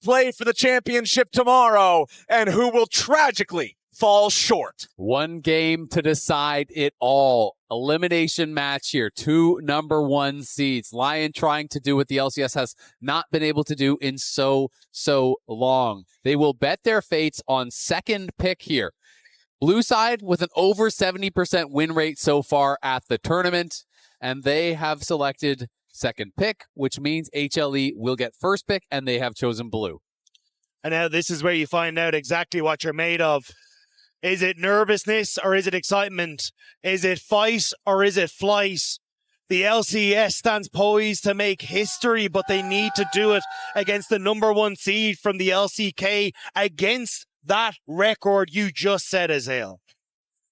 play for the championship tomorrow and who will tragically fall short. One game to decide it all. Elimination match here. 2 number 1 seeds. LYON trying to do what the LCS has not been able to do in so long. They will bet their fates on second pick here. Blue side with an over 70% win rate so far at the tournament, and they have selected second pick, which means HLE will get first pick, and they have chosen blue. And now this is where you find out exactly what you're made of. Is it nervousness or is it excitement? Is it fight or is it flight? The LCS stands poised to make history, but they need to do it against the number 1 seed from the LCK, against that record you just said, Azael.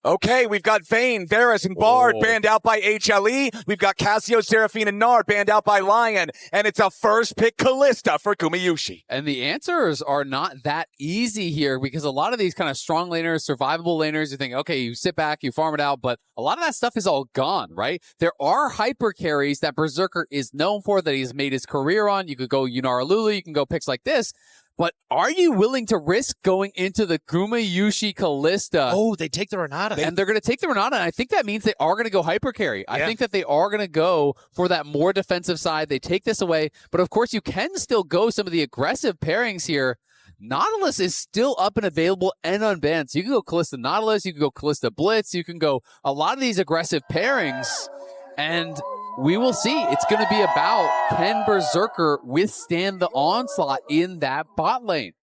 Okay, we've got Vayne, Varus, and Bard banned out by HLE. We've got Cassio, Seraphine, and Nard banned out by LYON. And it's a first pick Kalista for Gumayusi. And the answers are not that easy here, because a lot of these kind of strong laners, survivable laners, you think, okay, you sit back, you farm it out, but a lot of that stuff is all gone, right? There are hyper carries that Berserker is known for, that he's made his career on. You could go Yunara Lulu, you can go picks like this. But are you willing to risk going into the Gumayusi Kalista? Oh, they take the Renata. And they're going to take the Renata, and I think that means they are going to go hyper carry. I think that they are going to go for that more defensive side. They take this away, but of course you can still go some of the aggressive pairings here. Nautilus is still up and available and unbanned. So you can go Kalista Nautilus, you can go Kalista Blitz, you can go a lot of these aggressive pairings, and we will see. It's going to be about, can Berserker withstand the onslaught in that bot lane?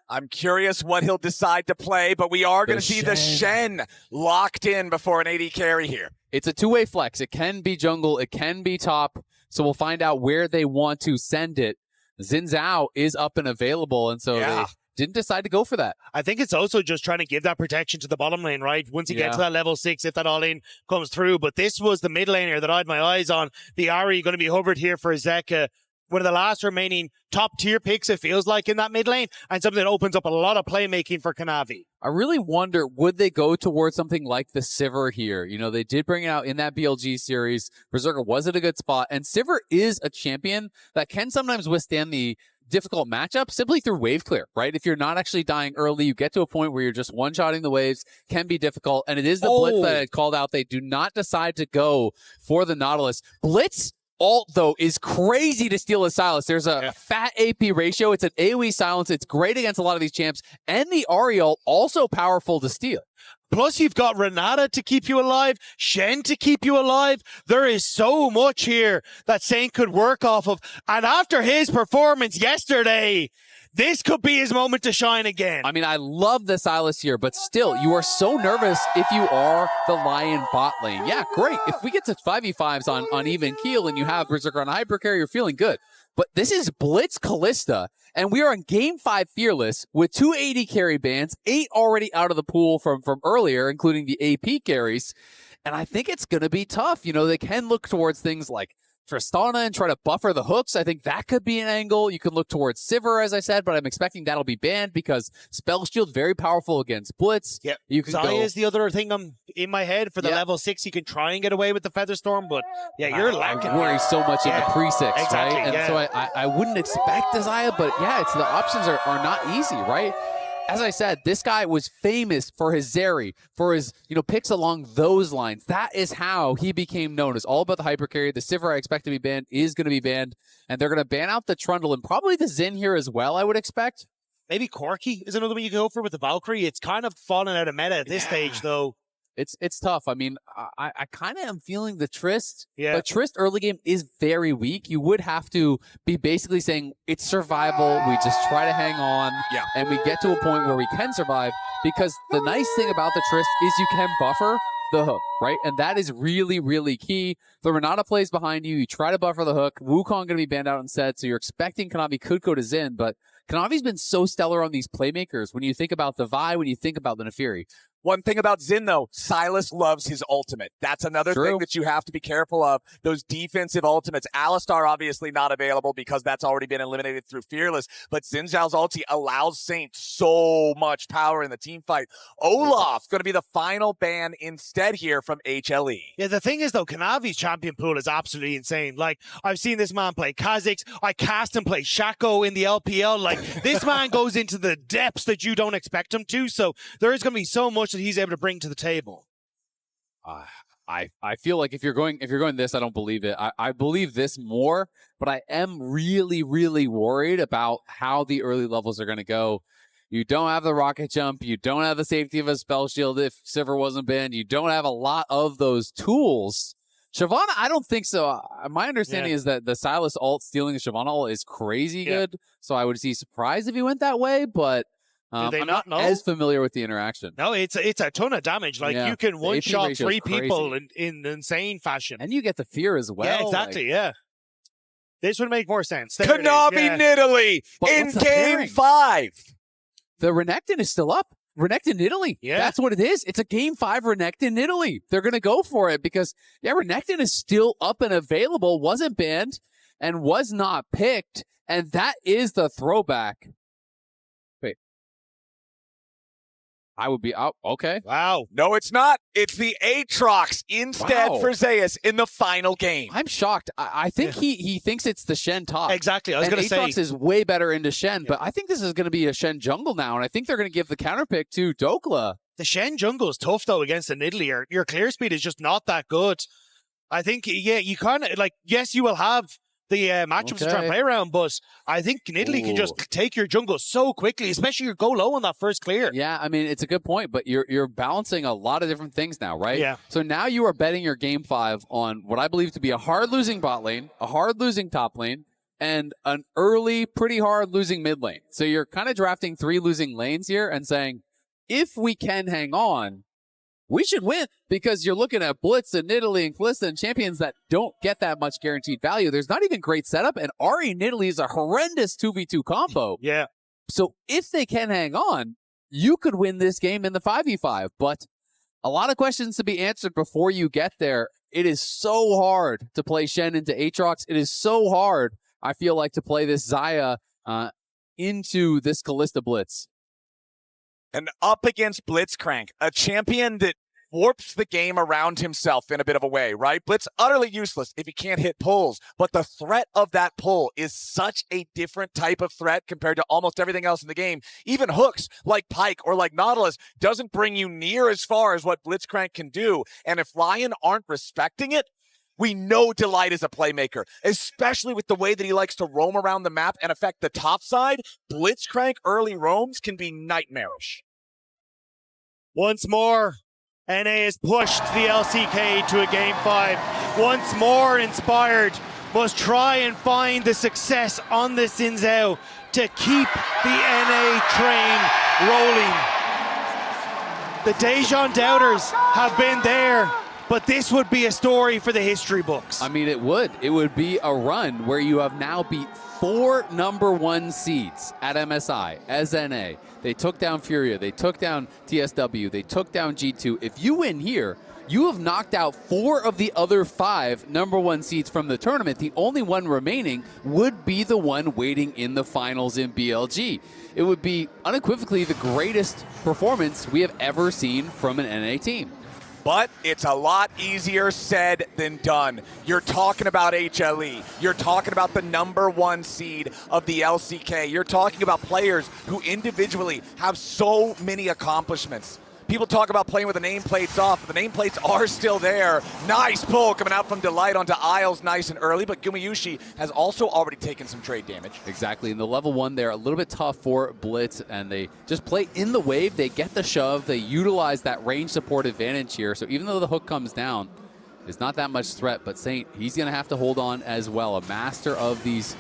I'm curious what he'll decide to play, but we are going to see the Shen locked in before an AD carry here. It's a two-way flex. It can be jungle, it can be top, so we'll find out where they want to send it. Zhao is up and available, and so they didn't decide to go for that. I think it's also just trying to give that protection to the bottom lane, right? Once you get to that level 6, if that all-in comes through. But this was the mid laner that I had my eyes on. The Ahri going to be hovered here for Zeka. One of the last remaining top-tier picks, it feels like, in that mid lane, and something that opens up a lot of playmaking for Kanavi. I really wonder, would they go towards something like the Sivir here? You know, they did bring it out in that BLG series. Berserker was at a good spot, and Sivir is a champion that can sometimes withstand the difficult matchup simply through wave clear, right? If you're not actually dying early, you get to a point where you're just one-shotting the waves, can be difficult, and it is the Blitz that I called out. They do not decide to go for the Nautilus. Blitz ult, though, is crazy to steal a Sylas. There's a fat AP ratio. It's an AoE silence. It's great against a lot of these champs. And the Ahri ult, also powerful to steal. Plus, you've got Renata to keep you alive, Shen to keep you alive. There is so much here that Saint could work off of. And after his performance yesterday, this could be his moment to shine again. I mean, I love the Sylas here, but still, you are so nervous if you are the LYON bot lane. Yeah, great. If we get to 5v5s on even keel and you have Berserker on hypercarry, you're feeling good. But this is Blitz Kalista, and we are in Game 5 Fearless with 2 AD carry bans, 8 already out of the pool from earlier, including the AP carries. And I think it's going to be tough. You know, they can look towards things like Tristana and try to buffer the hooks. I think that could be an angle. You can look towards Sivir, as I said, but I'm expecting that'll be banned because Spell Shield very powerful against Blitz. Yeah, you can Xayah is the other thing I'm in my head for the level 6. You can try and get away with the Featherstorm, but you're lacking. I worry so much in the pre-6, exactly, right? And so I wouldn't expect Xayah, but it's the options are not easy, right? As I said, this guy was famous for his Zeri, for his, picks along those lines. That is how he became known. It's all about the hypercarry. The Sivir I expect to be banned is going to be banned, and they're going to ban out the Trundle and probably the Xin here as well, I would expect. Maybe Corki is another one you can go for with the Valkyrie. It's kind of fallen out of meta at this stage, though. It's tough. I mean, I kind of am feeling the Trist, but Trist early game is very weak. You would have to be basically saying it's survival. We just try to hang on, and we get to a point where we can survive, because the nice thing about the Trist is you can buffer the hook, right? And that is really, really key. The Renata plays behind you. You try to buffer the hook. Wukong going to be banned out instead, so you're expecting Kanavi could go to Xin, but Kanavi's been so stellar on these playmakers. When you think about the Vi, when you think about the Nefiri, One thing about Xin, though, Sylas loves his ultimate. That's another thing that you have to be careful of. Those defensive ultimates. Alistar obviously not available because that's already been eliminated through Fearless. But Xin Zhao's ulti allows Saint so much power in the team fight. Olaf's going to be the final ban instead here from HLE. Yeah, the thing is, though, Kanavi's champion pool is absolutely insane. Like, I've seen this man play Kha'Zix. I cast him play Shaco in the LPL. Like, this man goes into the depths that you don't expect him to. So there is going to be so much that he's able to bring to the table. I feel like if you're going this, I don't believe it. I believe this more, but I am really, really worried about how the early levels are going to go. You don't have the rocket jump. You don't have the safety of a spell shield if Sivir wasn't banned. You don't have a lot of those tools. Shyvana, I don't think so. My understanding is that the Sylas ult stealing the Shyvana ult is crazy good. So I would be surprised if he went that way, but I'm not as familiar with the interaction. No, it's a ton of damage. Like, you can one-shot 3 people in insane fashion. And you get the fear as well. Yeah, exactly, This would make more sense. Kanavi Nidalee in Game 5. The Renekton is still up. Renekton Nidalee. Yeah. That's what it is. It's a Game 5 Renekton Nidalee. They're going to go for it because, Renekton is still up and available, wasn't banned, and was not picked. And that is the throwback. I would be out. Okay. Wow. No, it's not. It's the Aatrox instead for Zeus in the final game. I'm shocked. I think he thinks it's the Shen top. Exactly. I was going to say. Aatrox is way better into Shen, but I think this is going to be a Shen jungle now, and I think they're going to give the counter pick to Dhokla. The Shen jungle is tough, though, against the Nidalee. Your clear speed is just not that good. I think, you kind of, like, yes, you will have the matchups to try and play around, but I think Nidalee can just take your jungle so quickly, especially your go low on that first clear. Yeah, I mean, it's a good point, but you're balancing a lot of different things now, right? Yeah. So now you are betting your Game 5 on what I believe to be a hard losing bot lane, a hard losing top lane, and an early, pretty hard losing mid lane. So you're kind of drafting 3 losing lanes here and saying, if we can hang on, we should win, because you're looking at Blitz and Nidalee and Kalista and champions that don't get that much guaranteed value. There's not even great setup, and Ahri Nidalee is a horrendous 2v2 combo. Yeah. So if they can hang on, you could win this game in the 5v5, but a lot of questions to be answered before you get there. It is so hard to play Shen into Aatrox. It is so hard, I feel like, to play this Xayah into this Kalista Blitz. And up against Blitzcrank, a champion that warps the game around himself in a bit of a way, right? Blitz utterly useless if he can't hit pulls, but the threat of that pull is such a different type of threat compared to almost everything else in the game. Even hooks like Pike or like Nautilus doesn't bring you near as far as what Blitzcrank can do. And if LYON aren't respecting it, we know Delight is a playmaker, especially with the way that he likes to roam around the map and affect the top side. Blitzcrank early roams can be nightmarish. Once more, NA has pushed the LCK to a Game 5. Once more, Inspired must try and find the success on the Xin Zhao to keep the NA train rolling. The Daejeon doubters have been there, but this would be a story for the history books. I mean, it would. It would be a run where you have now beat 4 #1 seeds at MSI as NA. They took down Furia. They took down TSW. They took down G2. If you win here, you have knocked out 4 of the other 5 #1 seeds from the tournament. The only one remaining would be the one waiting in the finals in BLG. It would be unequivocally the greatest performance we have ever seen from an NA team. But it's a lot easier said than done. You're talking about HLE. You're talking about the #1 seed of the LCK. You're talking about players who individually have so many accomplishments. People talk about playing with the nameplates off, but the nameplates are still there. Nice pull coming out from Delight onto Isles nice and early, but Gumayusi has also already taken some trade damage. Exactly, and the level 1 there, a little bit tough for Blitz, and they just play in the wave, they get the shove, they utilize that range support advantage here, so even though the hook comes down, there's not that much threat, but Saint, he's going to have to hold on as well, a master of these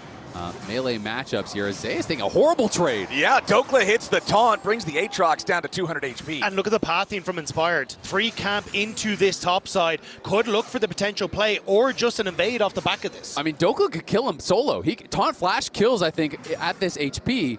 melee matchups here. Zayah is taking a horrible trade. Yeah, Dhokla hits the taunt, brings the Aatrox down to 200 HP. And look at the pathing from Inspired. 3 camp into this top side. Could look for the potential play or just an invade off the back of this. I mean, Dhokla could kill him solo. He taunt flash kills, I think, at this HP.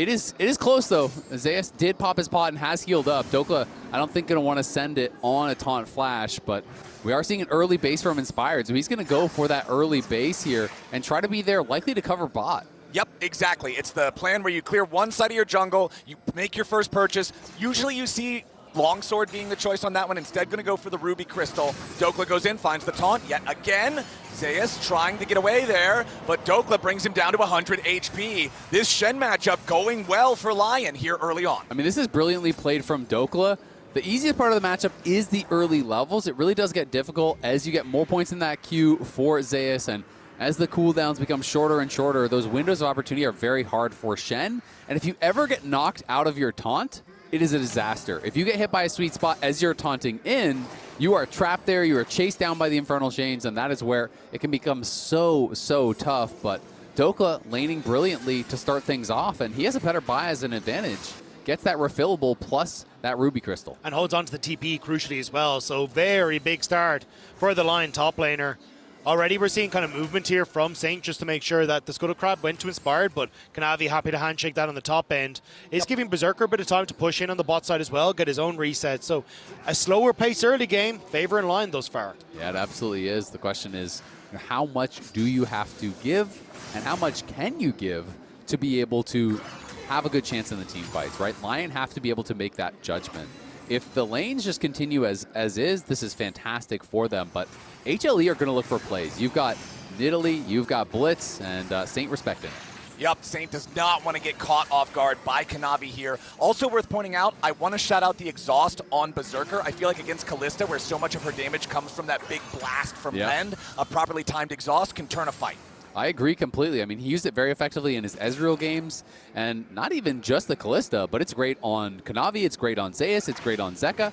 It is close, though. Zeus did pop his pot and has healed up. Dhokla, I don't think, going to want to send it on a taunt flash, but we are seeing an early base from Inspired, so he's going to go for that early base here and try to be there, likely to cover bot. Yep, exactly. It's the plan where you clear one side of your jungle, you make your first purchase. Usually you see Longsword being the choice on that one. Instead, going to go for the Ruby Crystal. Dhokla goes in, finds the taunt yet again. Zeus trying to get away there, but Dhokla brings him down to 100 HP. This Shen matchup going well for LYON here early on. I mean, this is brilliantly played from Dhokla. The easiest part of the matchup is the early levels. It really does get difficult as you get more points in that queue for Zeus, and as the cooldowns become shorter and shorter, those windows of opportunity are very hard for Shen. And if you ever get knocked out of your taunt, it is a disaster. If you get hit by a sweet spot as you're taunting in, you are trapped there, you are chased down by the Infernal Chains, and that is where it can become so tough. But Dhokla laning brilliantly to start things off, and he has a better buy as an advantage. Gets that refillable plus that Ruby Crystal. And holds on to the TP crucially as well, so very big start for the LYON top laner. Already we're seeing kind of movement here from Saint just to make sure that the Scuttle Crab went to Inspired, but Kanavi happy to handshake that on the top end. Is giving Berserker a bit of time to push in on the bot side as well, get his own reset. So a slower pace early game, favoring LYON thus far. Yeah, it absolutely is. The question is, how much do you have to give, and how much can you give to be able to have a good chance in the team fights, right? LYON have to be able to make that judgment. If the lanes just continue as is, this is fantastic for them, but HLE are going to look for plays. You've got Nidalee, you've got Blitz, and Saint respecting it. Yep, Saint does not want to get caught off guard by Kanavi here. Also worth pointing out, I want to shout out the exhaust on Berserker. I feel like against Kalista, where so much of her damage comes from that big blast from Lend, a properly timed exhaust can turn a fight. I agree completely. I mean, he used it very effectively in his Ezreal games, and not even just the Kalista, but it's great on Kanavi, it's great on Zeus, it's great on Zeka.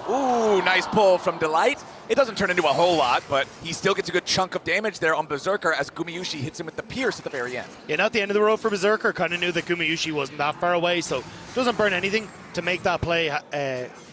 Ooh, nice pull from Delight. It doesn't turn into a whole lot, but he still gets a good chunk of damage there on Berserker as Gumayusi hits him with the Pierce at the very end. Yeah, not the end of the road for Berserker. Kind of knew that Gumayusi wasn't that far away, so doesn't burn anything to make that play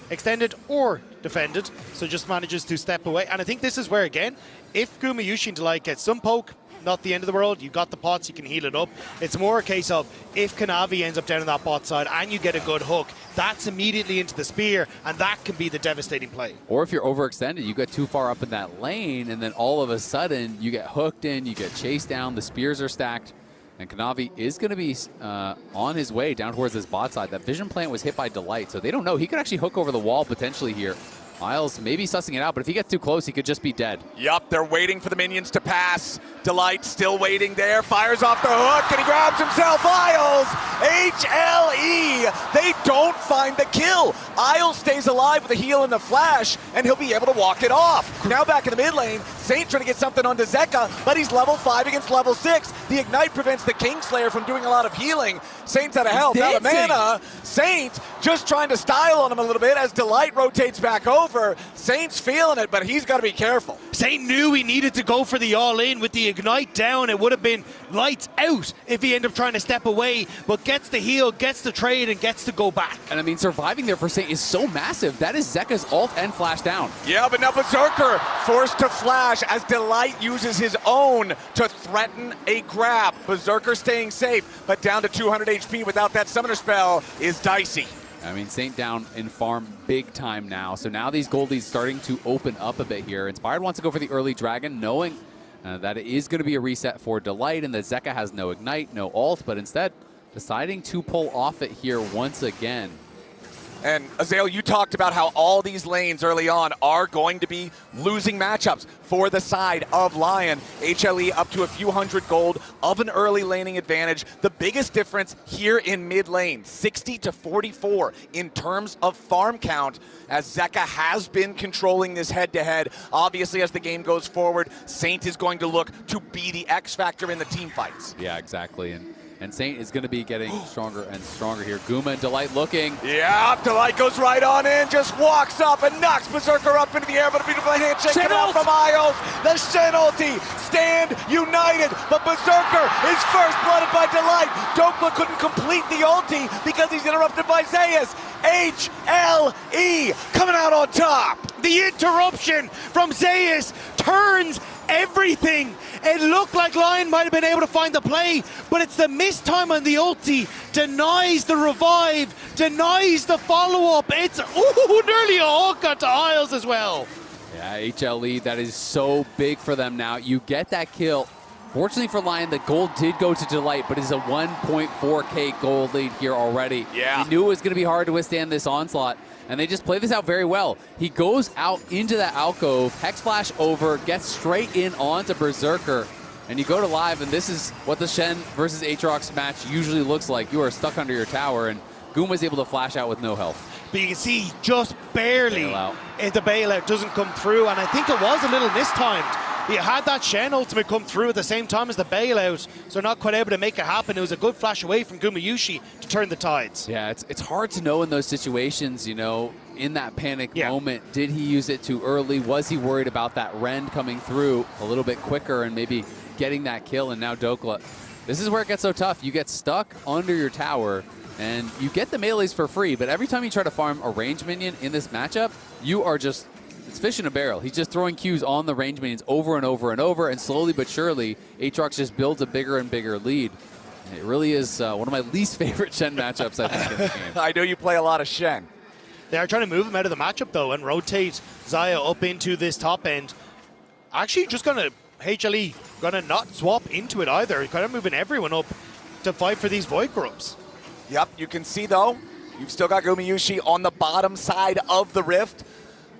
extended or defended, so just manages to step away. And I think this is where, again, if Gumayusi and Delight get some poke, not the end of the world. You've got the pots, you can heal it up. It's more a case of if Kanavi ends up down on that bot side and you get a good hook, that's immediately into the spear, and that can be the devastating play. Or if you're overextended, you get too far up in that lane, and then all of a sudden you get hooked in, you get chased down, the spears are stacked, and Kanavi is going to be on his way down towards this bot side. That Vision Plant was hit by Delight, so they don't know. He could actually hook over the wall potentially here. Miles maybe sussing it out, but if he gets too close, he could just be dead. Yup, they're waiting for the minions to pass. Delight still waiting there, fires off the hook, and he grabs himself Isles! HLE! They don't find the kill! Isles stays alive with a heal and the flash, and he'll be able to walk it off. Now back in the mid lane, Saint trying to get something onto Zeka, but he's level 5 against level 6. The Ignite prevents the Kingslayer from doing a lot of healing. Saint's out of health, out of mana. Saint just trying to style on him a little bit as Delight rotates back over. Saint's feeling it, but he's got to be careful. Saint knew he needed to go for the all-in with the Ignite down. It would have been lights out if he ended up trying to step away, but gets the heal, gets the trade, and gets to go back. And I mean, surviving there for Saint is so massive. That is Zeka's ult and flash down. Yeah, but now Berserker forced to flash as Delight uses his own to threaten a grab. Berserker staying safe, but down to 200 HP without that summoner spell is dicey. I mean, Saint down in farm big time now. So now these goldies starting to open up a bit here. Inspired wants to go for the early dragon, knowing that it is going to be a reset for Delight, and that Zeka has no ignite, no ult, but instead deciding to pull off it here once again. And Azael, you talked about how all these lanes early on are going to be losing matchups for the side of LYON. HLE up to a few hundred gold of an early laning advantage. The biggest difference here in mid lane, 60 to 44 in terms of farm count, as Zeka has been controlling this head-to-head. Obviously, as the game goes forward, Saint is going to look to be the X factor in the team fights. Yeah, exactly. And Saint is going to be getting stronger and stronger here. Guma and Delight looking. Yeah, Delight goes right on in, just walks up and knocks Berserker up into the air, but a beautiful handshake coming out from Isles. The Shen ulti stand united, but Berserker is first blooded by Delight. Dhokla couldn't complete the ulti because he's interrupted by Zeus. HLE coming out on top. The interruption from Zeus turns everything. It looked like Lion might have been able to find the play, but it's the missed time on the ulti, denies the revive, denies the follow-up. It's, nearly a hook onto Isles as well. Yeah, HLE, that is so big for them now. You get that kill. Fortunately for Lion, the gold did go to Delight, but it's a 1.4k gold lead here already. Yeah. He knew it was going to be hard to withstand this onslaught, and they just play this out very well. He goes out into that alcove, Hex Flash over, gets straight in onto Berserker, and you go to live, and this is what the Shen versus Aatrox match usually looks like. You are stuck under your tower, and Goom was able to flash out with no health. But you can see just barely Bailout. the bailout doesn't come through, and I think it was a little mistimed. He had that Shen ultimate come through at the same time as the bailout, so not quite able to make it happen. It was a good flash away from Gumayusi to turn the tides. Yeah, it's hard to know in those situations, you know, in that panic moment. Did he use it too early? Was he worried about that Rend coming through a little bit quicker and maybe getting that kill? And now Dhokla. This is where it gets so tough. You get stuck under your tower, and you get the melees for free, but every time you try to farm a range minion in this matchup, you are just, it's fish in a barrel. He's just throwing Qs on the range minions over and over and over, and slowly but surely, Aatrox just builds a bigger and bigger lead. And it really is one of my least favorite Shen matchups, I think, in the game. I know you play a lot of Shen. They are trying to move him out of the matchup, though, and rotate Xayah up into this top end. Actually, just going to, HLE, going to not swap into it either. Kind of moving everyone up to fight for these Void Grubs. Yep, you can see, though, you've still got Gumayusi on the bottom side of the rift.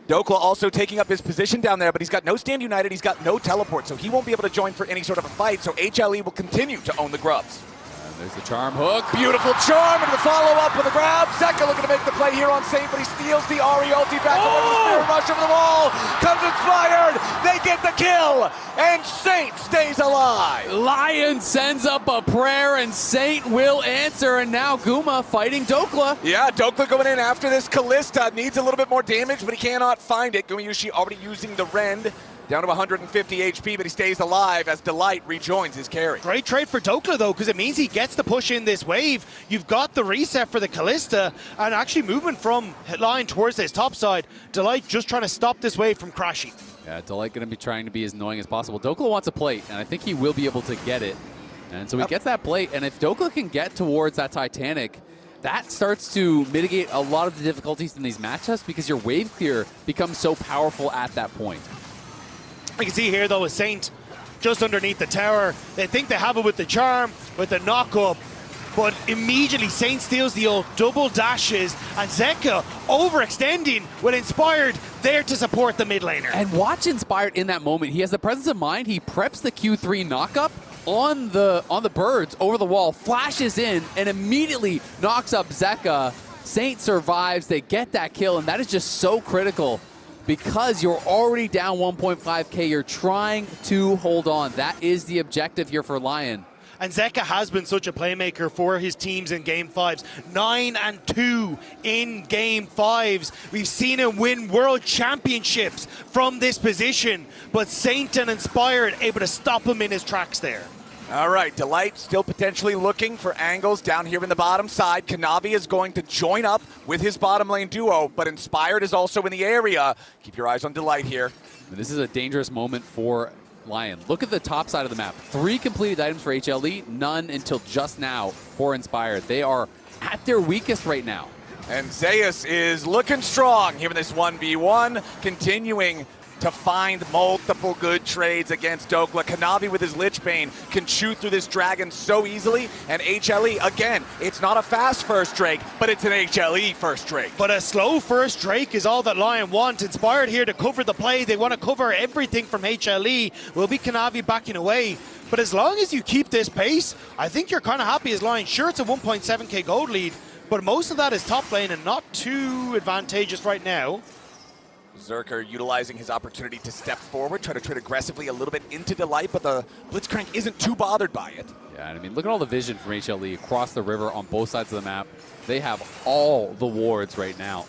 Dhokla also taking up his position down there, but he's got no Stand United, he's got no teleport, so he won't be able to join for any sort of a fight, so HLE will continue to own the grubs. And there's the charm hook. Beautiful charm, and the follow-up with a grab. Zeka looking to make the play here on Saint, but he steals the Ahri ulti back away with the spirit rush over the wall. Comes inspired, they get the kill, and Saint stays alive. Lion sends up a prayer, and Saint will answer, and now Guma fighting Dhokla. Yeah, Dhokla going in after this. Kalista needs a little bit more damage, but he cannot find it. Gumayusi already using the Rend. Down to 150 HP, but he stays alive as Delight rejoins his carry. Great trade for Dhokla, though, because it means he gets to push in this wave. You've got the reset for the Kalista, and actually movement from line towards this top side. Delight just trying to stop this wave from crashing. Yeah, Delight going to be trying to be as annoying as possible. Dhokla wants a plate, and I think he will be able to get it. And so he gets that plate, and if Dhokla can get towards that Titanic, that starts to mitigate a lot of the difficulties in these matchups because your wave clear becomes so powerful at that point. You can see here, though, a Saint just underneath the tower. They think they have it with the charm, with the knock-up, but immediately Saint steals the old double dashes, and Zeka overextending with Inspired there to support the mid laner. And watch Inspired in that moment. He has the presence of mind. He preps the Q3 knockup on the birds over the wall, flashes in, and immediately knocks up Zeka. Saint survives. They get that kill, and that is just so critical. Because you're already down 1.5k, you're trying to hold on. That is the objective here for Lion. And Zeka has been such a playmaker for his teams in Game 5s. 9-2 in Game 5s. We've seen him win World Championships from this position, but Saint and Inspired able to stop him in his tracks there. All right, Delight still potentially looking for angles down here in the bottom side. Kanavi is going to join up with his bottom lane duo, but Inspired is also in the area. Keep your eyes on Delight here. This is a dangerous moment for Lion. Look at the top side of the map. 3 completed items for HLE, none until just now for Inspired. They are at their weakest right now. And Zeus is looking strong here in this 1v1, continuing to find multiple good trades against Dhokla. Kanavi with his Lich Bane can chew through this dragon so easily, and HLE, again, it's not a fast first Drake, but it's an HLE first Drake. But a slow first Drake is all that Lion want. Inspired here to cover the play. They want to cover everything from HLE. Will be Kanavi backing away. But as long as you keep this pace, I think you're kind of happy as Lion. Sure, it's a 1.7k gold lead, but most of that is top lane and not too advantageous right now. Berserker utilizing his opportunity to step forward, try to trade aggressively a little bit into Delight, but the Blitzcrank isn't too bothered by it. Yeah, I mean, look at all the vision from HLE across the river on both sides of the map. They have all the wards right now.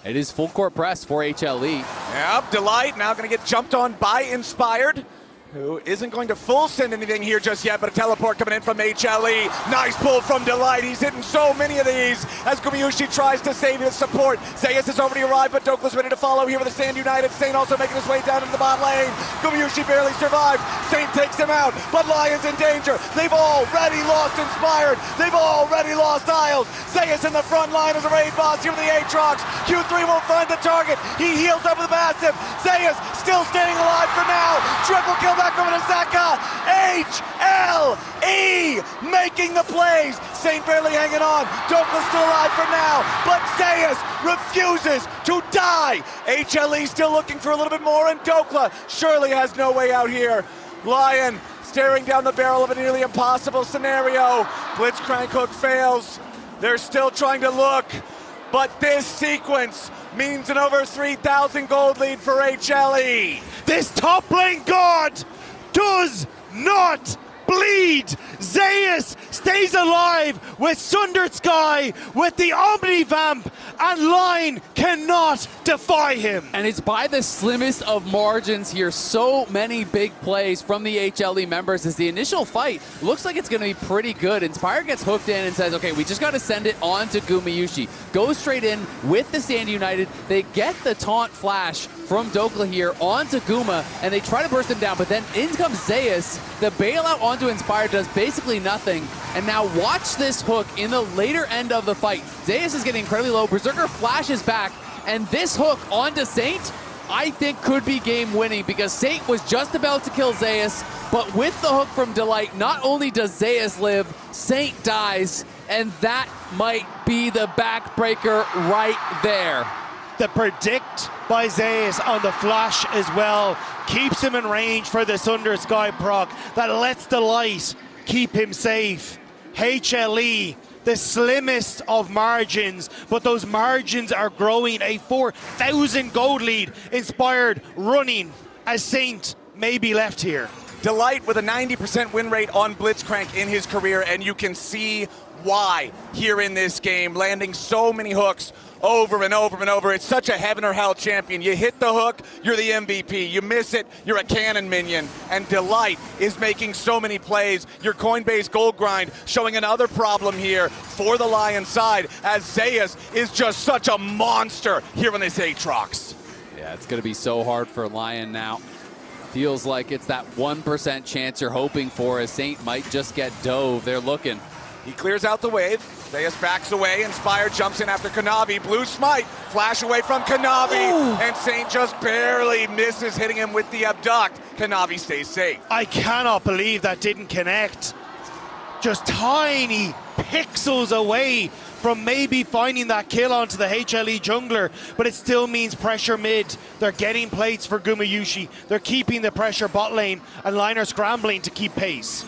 It is full court press for HLE. Yep, Delight now going to get jumped on by Inspired. who isn't going to full send anything here just yet, but a teleport coming in from HLE. Nice pull from Delight. He's hitting so many of these as Gumayusi tries to save his support. Zayas has already arrived, but Dhokla's ready to follow here with the Stand United. Saint also making his way down into the bot lane. Gumayusi barely survived. Saint takes him out, but Lion's in danger. They've already lost Inspired. They've already lost Isles. Zayas in the front line as a raid boss here with the Aatrox. Q3 won't find the target. He heals up with a massive. Zayas still staying alive for now. Triple kill back over to Zeka. HLE making the plays. Saint barely hanging on. Dhokla's still alive for now, but Zayas refuses to die. HLE still looking for a little bit more, and Dhokla surely has no way out here. LYON staring down the barrel of a nearly impossible scenario. Blitzcrank hook fails. They're still trying to look, but this sequence means an over 3,000 gold lead for HLE. This top lane god does not bleed. Zeus stays alive with Sundered Sky, with the Omnivamp, and Line cannot defy him. And it's by the slimmest of margins here. So many big plays from the HLE members as the initial fight looks like it's going to be pretty good. Inspire gets hooked in and says, okay, we just got to send it on to Gumayusi. Go straight in with the Stand United. They get the taunt flash from Dhokla here onto Guma, and they try to burst him down, but then in comes Zeus. The bailout onto Inspire does basically nothing, and now watch this hook in the later end of the fight. Zeus is getting incredibly low. Berserker flashes back, and this hook onto Saint, I think could be game winning because Saint was just about to kill Zeus, but with the hook from Delight, not only does Zeus live, Saint dies, and that might be the backbreaker right there. The predict by Zeus on the flash as well keeps him in range for the Sundered Sky proc that lets Delight keep him safe. HLE, the slimmest of margins, but those margins are growing. A 4,000 gold lead. Inspired running as Saint may be left here. Delight with a 90% win rate on Blitzcrank in his career, and you can see why here in this game, landing so many hooks over and over and over. It's such a heaven or hell champion. You hit the hook, you're the MVP. You miss it, you're a cannon minion. And Delight is making so many plays. Your Coinbase gold grind showing another problem here for the LYON side, as Zeus is just such a monster here on this Aatrox. Yeah, it's going to be so hard for LYON now. Feels like it's that 1% chance you're hoping for, as Saint might just get dove. They're looking. He clears out the wave. Zeus backs away. Inspire jumps in after Kanavi. Blue smite. Flash away from Kanavi. Ooh. And Saint just barely misses hitting him with the abduct. Kanavi stays safe. I cannot believe that didn't connect. Just tiny pixels away from maybe finding that kill onto the HLE jungler, but it still means pressure mid. They're getting plates for Gumayusi. They're keeping the pressure bot lane, and LYON are scrambling to keep pace.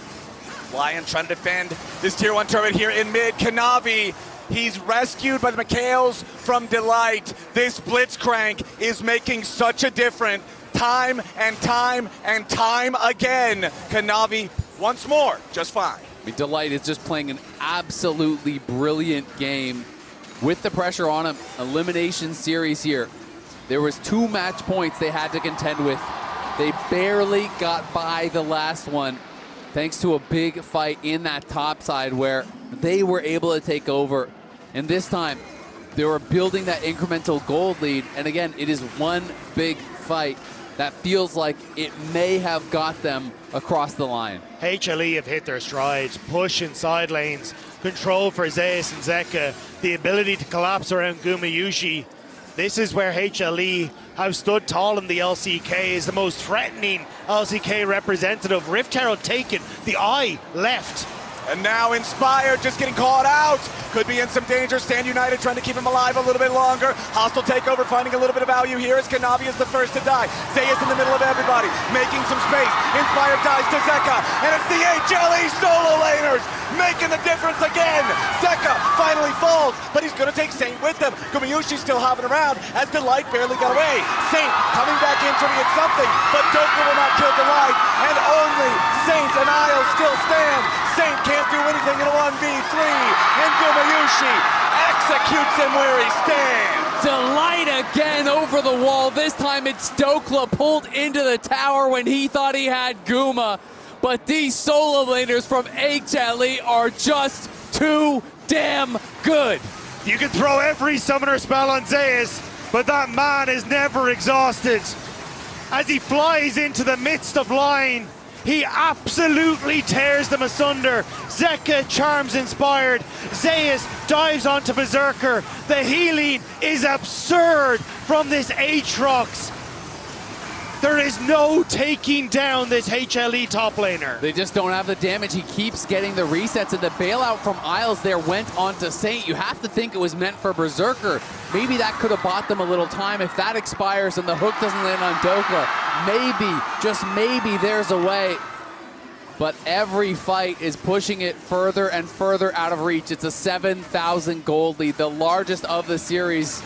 LYON trying to defend this tier 1 turret here in mid. Kanavi, he's rescued by the McHales from Delight. This Blitzcrank is making such a difference time and time and time again. Kanavi once more, just fine. I mean, Delight is just playing an absolutely brilliant game with the pressure on him. Elimination series here. There was 2 match points they had to contend with. They barely got by the last one, thanks to a big fight in that top side where they were able to take over. And this time, they were building that incremental gold lead. And again, it is one big fight that feels like it may have got them across the line. HLE have hit their strides, push in side lanes, control for Zeus and Zeka, the ability to collapse around Gumayusi. This is where HLE have stood tall in the LCK, is the most threatening LCK representative. Rift Herald taken, the eye left. And now Inspired just getting caught out. Could be in some danger. Stand United trying to keep him alive a little bit longer. Hostile takeover finding a little bit of value here as Kanavi is the first to die. Zeus in the middle of everybody, making some space. Inspired dies to Zeka, and it's the HLE solo laners making the difference again. Zeka finally falls, but he's going to take Saint with him. Gumayusi still hopping around as Delight barely got away. Saint coming back in trying to get something, but Dhokla will not kill Delight, and only Saint and Isle still stand. Saint can't do anything in a 1v3, and Gumayusi executes him where he stands. Delight again over the wall. This time it's Dhokla pulled into the tower when he thought he had Guma. But these solo laners from HLE are just too damn good. You can throw every summoner spell on Zeus, but that man is never exhausted. As he flies into the midst of line, he absolutely tears them asunder. Zeka charms inspired. Zeus dives onto Berserker. The healing is absurd from this Aatrox. There is no taking down this HLE top laner. They just don't have the damage. He keeps getting the resets, and the bailout from Isles there went on to Saint. You have to think it was meant for Berserker. Maybe that could have bought them a little time. If that expires and the hook doesn't land on Dhokla, maybe, just maybe there's a way. But every fight is pushing it further and further out of reach. It's a 7,000 gold lead, the largest of the series.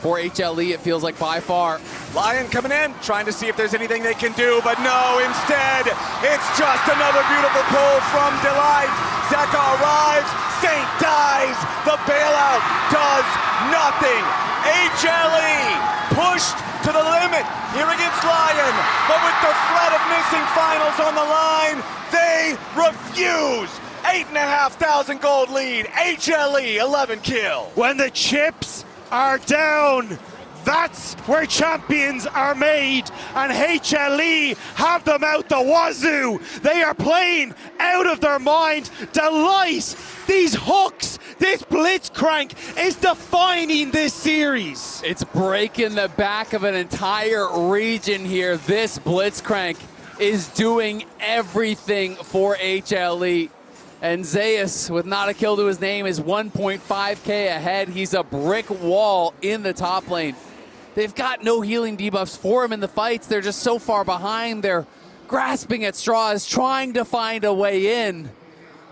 For HLE, it feels like by far. LYON coming in, trying to see if there's anything they can do, but no, instead, it's just another beautiful pull from Delight. Zeka arrives, Saint dies, the bailout does nothing. HLE pushed to the limit here against LYON, but with the threat of missing finals on the line, they refuse. 8,500 gold lead, HLE 11 kill. When the chips are down, that's where champions are made, and HLE have them out the wazoo. They are playing out of their mind. Delight, these hooks, this Blitzcrank is defining this series. It's breaking the back of an entire region here. This Blitzcrank is doing everything for HLE. And Zeus, with not a kill to his name, is 1.5k ahead. He's a brick wall in the top lane. They've got no healing debuffs for him in the fights. They're just so far behind. They're grasping at straws, trying to find a way in.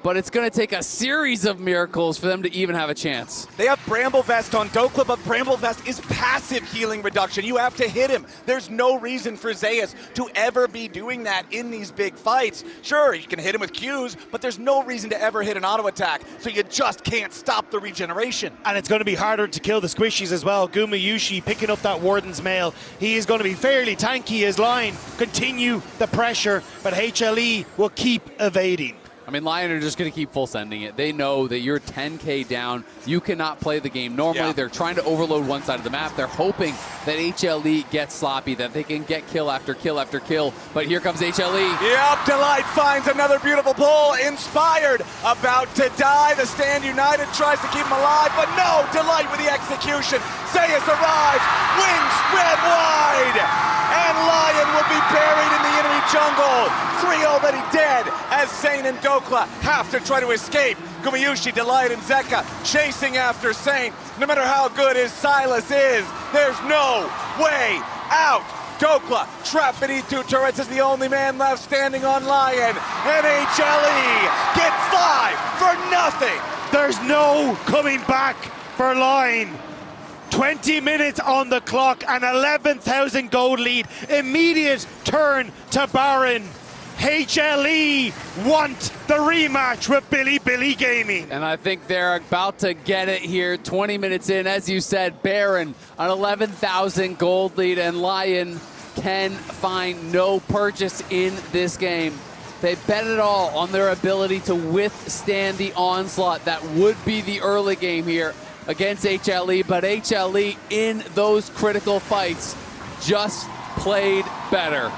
But it's going to take a series of miracles for them to even have a chance. They have Bramble Vest on Dhokla, but Bramble Vest is passive healing reduction. You have to hit him. There's no reason for Zeus to ever be doing that in these big fights. Sure, you can hit him with Qs, but there's no reason to ever hit an auto attack, so you just can't stop the regeneration. And it's going to be harder to kill the squishies as well. Gumayusi picking up that Warden's Mail. He is going to be fairly tanky as LYON continue the pressure, but HLE will keep evading. I mean, LYON are just going to keep full sending it. They know that you're 10k down. You cannot play the game normally. They're trying to overload one side of the map. They're hoping that HLE gets sloppy, that they can get kill after kill after kill. But here comes HLE. Yep, Delight finds another beautiful pull. Inspired, about to die. The Stand United tries to keep him alive, but no, Delight with the execution. Zeus arrives, wings spread wide, and LYON will be buried in the enemy jungle. 3 already dead as Saint and Dhokla have to try to escape. Gumayusi, Delight, and Zeka chasing after Saint. No matter how good his Sylas is, there's no way out. Dhokla trapped beneath 2 turrets is the only man left standing on LYON. And HLE get 5 for nothing. There's no coming back for LYON. 20 minutes on the clock, an 11,000 gold lead. Immediate turn to Baron. HLE want the rematch with Billy Gaming. And I think they're about to get it here. 20 minutes in, as you said, Baron, an 11,000 gold lead, and LYON can find no purchase in this game. They bet it all on their ability to withstand the onslaught that would be the early game here against HLE, but HLE in those critical fights just played better.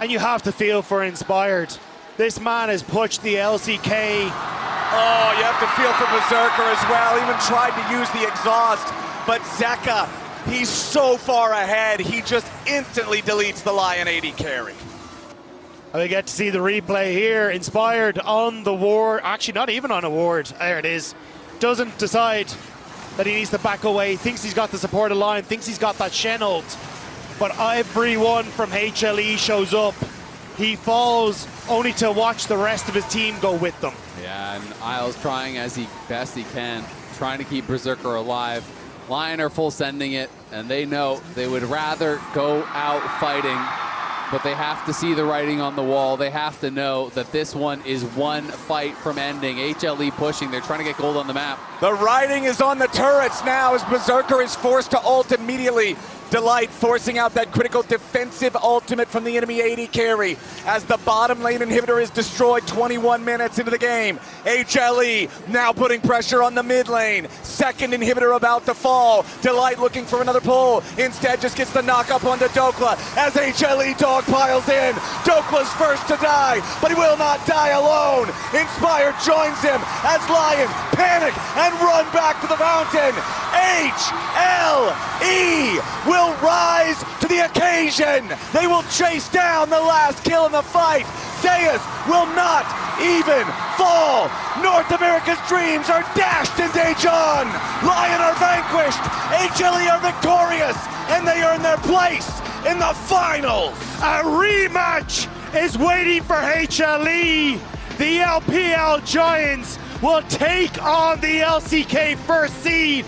And you have to feel for Inspired. This man has pushed the LCK. Oh, you have to feel for Berserker as well. Even tried to use the exhaust, but Zeka, he's so far ahead, he just instantly deletes the LYON AD carry. And we get to see the replay here. Inspired on the ward, actually not even on a ward, there it is. Doesn't decide that he needs to back away, thinks he's got the support of LYON, thinks he's got that Shen ult. But everyone from HLE shows up. He falls only to watch the rest of his team go with them. Yeah, and Isles trying as best he can, trying to keep Berserker alive. LYON are full sending it, and they know they would rather go out fighting but they have to see the writing on the wall. They have to know that this one is one fight from ending. HLE pushing. They're trying to get gold on the map. The writing is on the turrets now as Berserker is forced to ult immediately. Delight forcing out that critical defensive ultimate from the enemy AD carry as the bottom lane inhibitor is destroyed 21 minutes into the game. HLE now putting pressure on the mid lane. Second inhibitor about to fall. Delight looking for another pull. Instead just gets the knock up onto Dhokla as HLE dog piles in. Dokla's first to die, but he will not die alone. Inspired joins him as LYON panic and run back to the fountain. HLE will rise to the occasion. They will chase down the last kill in the fight. Zeus will not even fall. North America's dreams are dashed in Daejeon. LYON are vanquished. HLE are victorious, and they earn their place in the finals. A rematch is waiting for HLE. The LPL Giants will take on the LCK first seed.